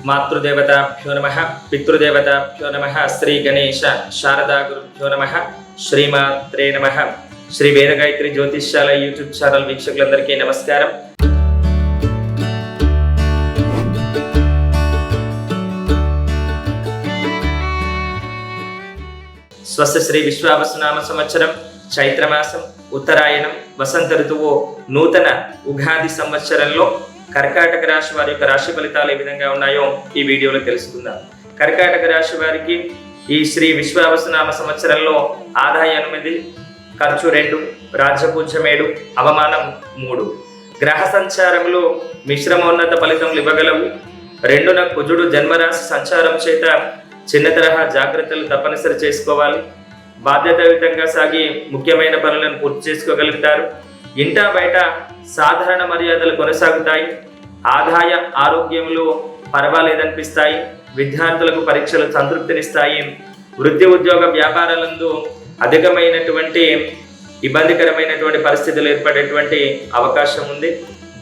మాతృదేవతాభ్యో నమః, పితృదేవతాభ్యో నమః, శ్రీ గణేశ శారదా గురుభ్యో నమః, శ్రీమాత్రే నమః. శ్రీ వేదగాయత్రి జ్యోతిష్యాల యూట్యూబ్ ఛానల్ వీక్షకులందరికీ నమస్కారం. స్వస్తి శ్రీ విశ్వావసునామ సంవత్సరం చైత్రమాసం ఉత్తరాయణం వసంత ఋతువు నూతన ఉగాది సంవత్సరంలో కర్కాటక రాశి వారి యొక్క రాశి ఫలితాలు ఏ విధంగా ఉన్నాయో ఈ వీడియోలో తెలుసుకుందాం. కర్కాటక రాశి వారికి ఈ శ్రీ విశ్వావసునామ సంవత్సరంలో ఆదాయం 8, ఖర్చు 2, రాజ్యపూజ్యం 7, అవమానం 3. గ్రహ సంచారంలో మిశ్రమోన్నత ఫలితములు ఇవ్వగలవు. 2న కుజుడు జన్మరాశి సంచారం చేత చిన్న తరహా జాగ్రత్తలు తప్పనిసరి చేసుకోవాలి. బాధ్యతాయుతంగా సాగి ముఖ్యమైన పనులను పూర్తి చేసుకోగలుగుతారు. ఇంటా బయట సాధారణ మర్యాదలు కొనసాగుతాయి. ఆదాయ ఆరోగ్యంలో పర్వాలేదనిపిస్తాయి. విద్యార్థులకు పరీక్షలు సంతృప్తినిస్తాయి. వృత్తి ఉద్యోగ వ్యాపారాలందు అధికమైనటువంటి ఇబ్బందికరమైనటువంటి పరిస్థితులు ఏర్పడేటువంటి అవకాశం ఉంది.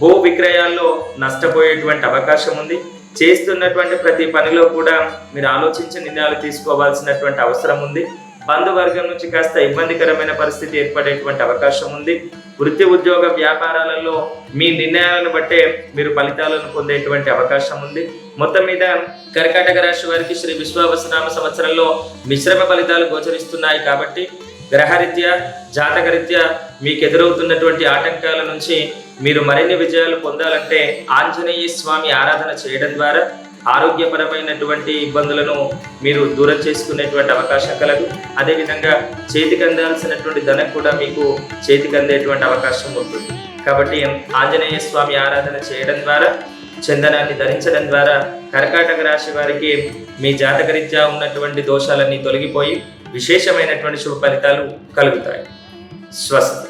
భూ విక్రయాల్లో నష్టపోయేటువంటి అవకాశం ఉంది. చేస్తున్నటువంటి ప్రతి పనిలో కూడా మీరు ఆలోచించి నిర్ణయాలు తీసుకోవాల్సినటువంటి అవసరం ఉంది. బంధువర్గం నుంచి కాస్త ఇబ్బందికరమైన పరిస్థితి ఏర్పడేటువంటి అవకాశం ఉంది. వృత్తి ఉద్యోగ వ్యాపారాలలో మీ నిర్ణయాలను బట్టే మీరు ఫలితాలను పొందేటువంటి అవకాశం ఉంది. మొత్తం మీద కర్కాటక రాశి వారికి శ్రీ విశ్వావసునామ సంవత్సరంలో మిశ్రమ ఫలితాలు గోచరిస్తున్నాయి. కాబట్టి గ్రహరీత్యా జాతకరీత్యా మీకు ఎదురవుతున్నటువంటి ఆటంకాల నుంచి మీరు మరిన్ని విజయాలు పొందాలంటే ఆంజనేయ స్వామి ఆరాధన చేయడం ద్వారా ఆరోగ్యపరమైనటువంటి ఇబ్బందులను మీరు దూరం చేసుకునేటువంటి అవకాశం కలదు. అదేవిధంగా చేతికి అందాల్సినటువంటి ధనం కూడా మీకు చేతికి అందేటువంటి అవకాశం ఉంటుంది. కాబట్టి ఆంజనేయ స్వామి ఆరాధన చేయడం ద్వారా, చందనాన్ని ధరించడం ద్వారా కర్కాటక రాశి వారికి మీ జాతకరీత్యా ఉన్నటువంటి దోషాలన్నీ తొలగిపోయి విశేషమైనటువంటి శుభ ఫలితాలు కలుగుతాయి. స్వస్తి.